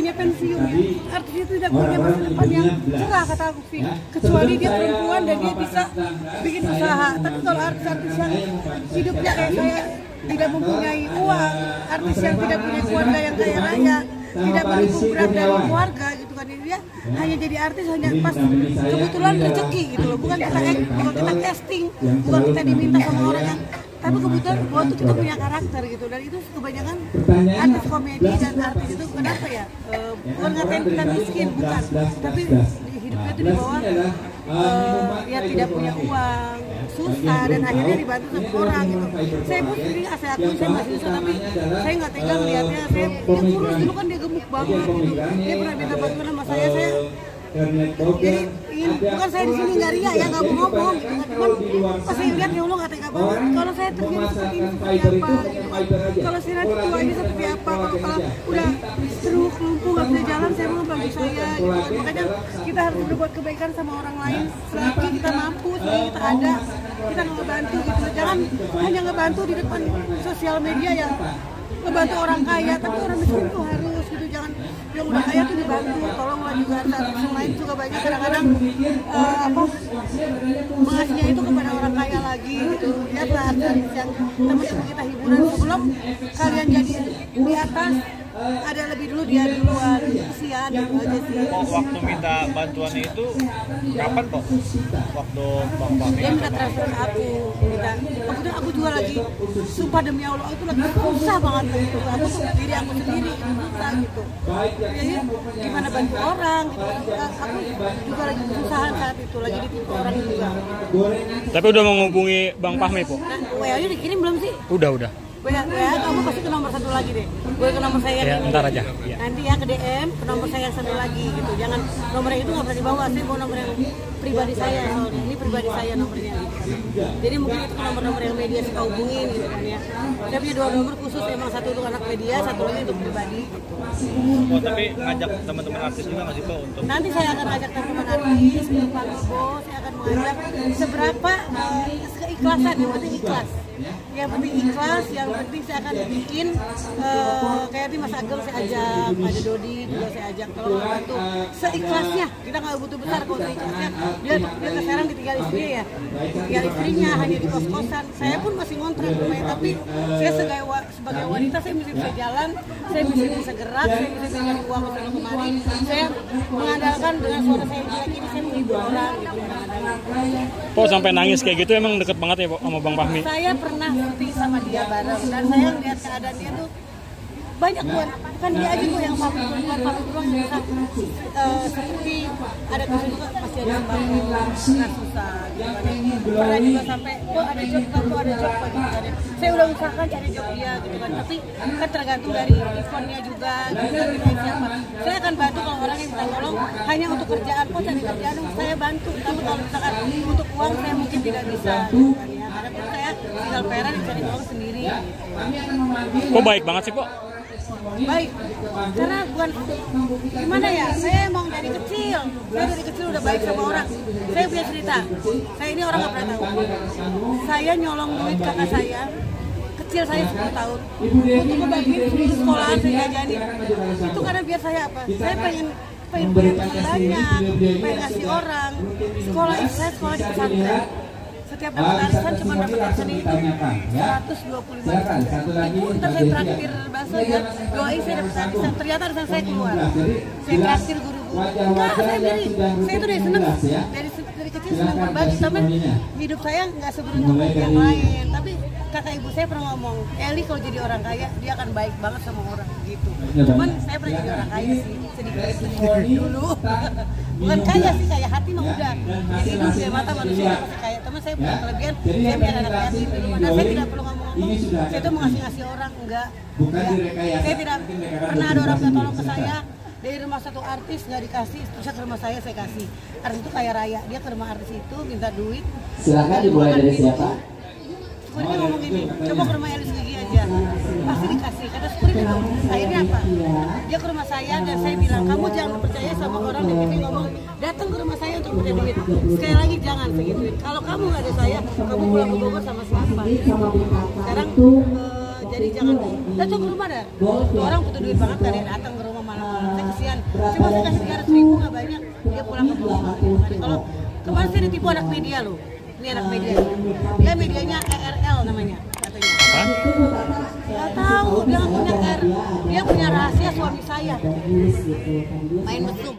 punya pensiun ya. Artis itu tidak punya masa depan yang cerah kata aku sih. Kecuali dia perempuan dan dia bisa bikin usaha. Tapi kalau artis-artis yang hidupnya kayak saya tidak mempunyai uang, artis yang tidak punya keluarga yang kaya raya, tidak mendukung berat dari keluarga gitu kan, dia hanya jadi artis hanya pas kebetulan rezeki gitu loh, bukan kita casting, bukan kita diminta sama orang yang, tapi kebetulan waktu kita punya karakter gitu. Dan itu kebanyakan artis komedi dan artis itu kenapa ya, bukan ngatain kita miskin, bukan, tapi hidupnya itu di bawah ya tidak punya uang, susah, dan akhirnya dibantu sama orang gitu. Saya pun sendiri saya akui saya masih susah, tapi saya nggak tega melihatnya. Dia kurus dulu kan, dia gemuk banget gitu. Dia pernah minta bantuan sama saya jadi bukan saya di sini nggak ria ya, nggak mau ngomong gitu kan, cuman pas saya lihat ya Allah nggak tega banget kalau saya terjadi seperti ini seperti apa gitu kan. Kalau saya nanti tua ini seperti apa, kalau udah stroke lumpuh nggak bisa jalan, saya mau ngebantu saya gitu kan. Makanya kita harus berbuat kebaikan sama orang lain selagi kita mampu, selagi kita ada, kita ngebantu gitu. Jangan hanya ngebantu di depan sosial media yang ngebantu orang kaya, tapi orang miskin tuh harus gitu. Jangan yang udah kaya tuh dibantu, tolonglah juga. Artis lain juga banyak kadang-kadang mengasihnya itu kepada orang kaya lagi gitu. Lihatlah artis yang teman-teman kita hiburan sebelum kalian jadi di atas, ada lebih dulu dia duluan, kesian gitu aja sih. Waktu minta bantuannya itu kapan kok? Waktu Bang Fahmi dia minta transfer ke aku, kemudian aku juga lagi, sumpah demi Allah itu lagi susah banget gitu. Aku diri aku sendiri susah gitu. Jadi gimana bantu orang gitu. Aku juga lagi kesusahan saat itu, lagi ditipu orang juga. Tapi udah menghubungi Bang Fahmi, Po? Nah, WA-nya dikirim belum sih? Udah. WA kamu pasti ke nomor satu lagi deh. Gue ke nomor saya ya, ini. Ntar aja. Ya. Nanti ya ke DM ke nomor saya yang satu lagi gitu. Jangan nomornya itu nggak pernah dibawa. Saya bawa nomor yang pribadi saya soalnya. Ini pribadi saya nomornya. Jadi mungkin itu nomor-nomor yang media suka hubungin gitu kan ya. Saya punya 2 nomor khusus, emang satu untuk anak media, satu lagi untuk pribadi. Oh, tapi ngajak teman-teman artis juga nggak sih Pak untuk? Nanti saya akan ajak teman-teman artis ke Pak Ibo, saya akan mengajak seberapa keikhlasan, yang penting ikhlas. Yang penting ikhlas, yang penting saya akan bikin kayak di Mas Agel saya ajak, ada Dodi juga saya ajak, kalau mau bantu seikhlasnya, kita nggak butuh besar kalau seikhlasnya. Dia sekarang ditinggal istrinya ya, tinggal istrinya hanya di kos-kosan. Saya pun masih ngontrak rumahnya, tapi saya sebagai wanita saya mesti bisa jalan, saya mesti bisa gerak, saya mesti bisa nyari uang untuk kemari. Saya mengandalkan dengan suara saya jelek ini, saya menghibur orang gitu. Po sampai nangis kayak gitu emang deket banget ya Po sama Bang Fahmi? Saya pernah syuting sama dia bareng dan saya lihat keadaan dia tuh banyak bukan dia aja tuh yang pamit doang yang bisa seperti ada kesibukan pasti ada sebabnya susah gitu kan. Pernah juga sampai ada job gitu kan. Saya udah usahakan cari job dia gitu kan, tapi kan tergantung dari responnya juga gitu kan, siapa. Saya akan bantu kalau orang yang minta tolong hanya untuk kerjaan, cari kerjaan saya bantu, tapi kalau misalkan untuk uang saya mungkin tidak bisa gitu kan ya. Karena saya tinggal peran cari uang sendiri gitu. Kok baik banget sih Po? Baik, karena bukan gimana ya, saya emang dari kecil udah baik sama orang. Saya punya cerita, saya ini orang nggak pernah tahu. Saya nyolong duit kakak saya, kecil saya 10 tahun, untuk ngebagiin seluruh sekolahan saya jajanin. Itu karena biar saya apa? Saya pengen punya teman banyak, pengen ngasih orang. Saya sekolah di pesantren. Setiap dapat arisan cuma dapat arisan itu 125 itu ntar saya traktir bakso ya, doain saya dapat arisan, ternyata arisan saya keluar, saya traktir guru-guru. Enggak, saya beri, saya itu dari seneng, dari kecil senang berbagi, teman hidup saya nggak seberuntung yang lain. Tapi kakak ibu saya pernah ngomong, Eli kalau jadi orang kaya dia akan baik banget sama orang gitu. Cuman saya pernah jadi orang kaya sih, sedikit dulu. Bukan kaya sih, kaya hati mah udah. Jadi hidung dia mata manusia pasti kaya. Teman saya punya kelebihan, saya punya anak yatim di rumah. Dan saya tidak perlu ngomong-ngomong, saya tuh mengasih orang enggak. Saya tidak pernah ada orang minta tolong ke saya. Dari rumah satu artis nggak dikasih, terus ke rumah saya kasih. Artis itu kaya raya, dia ke rumah artis itu minta duit. Silakan dimulai dari siapa? Dia ngomong gini, coba ke rumah Elis Gigi aja, pasti dikasih. Kata Syukurin itu, akhirnya apa? Dia ke rumah saya dan saya bilang, kamu jangan percaya sama orang yang TV ngomong, datang ke rumah saya untuk minta duit. Sekali lagi jangan segituin. Kalau kamu nggak ada saya, kamu pulang ke Bogor sama siapa? Sekarang jadi jangan datang ke rumah dah. Orang butuh duit banget, gak ada yang datang ke rumah malam-malam. Saya kasihan. Cuma saya kasih 300.000 nggak banyak, dia pulang ke rumah. Kalau kemarin saya ditipu anak media loh, ini anak media, dia medianya ERL namanya katanya. Apa? Nggak tahu, dia punya rahasia suami saya, main mesum.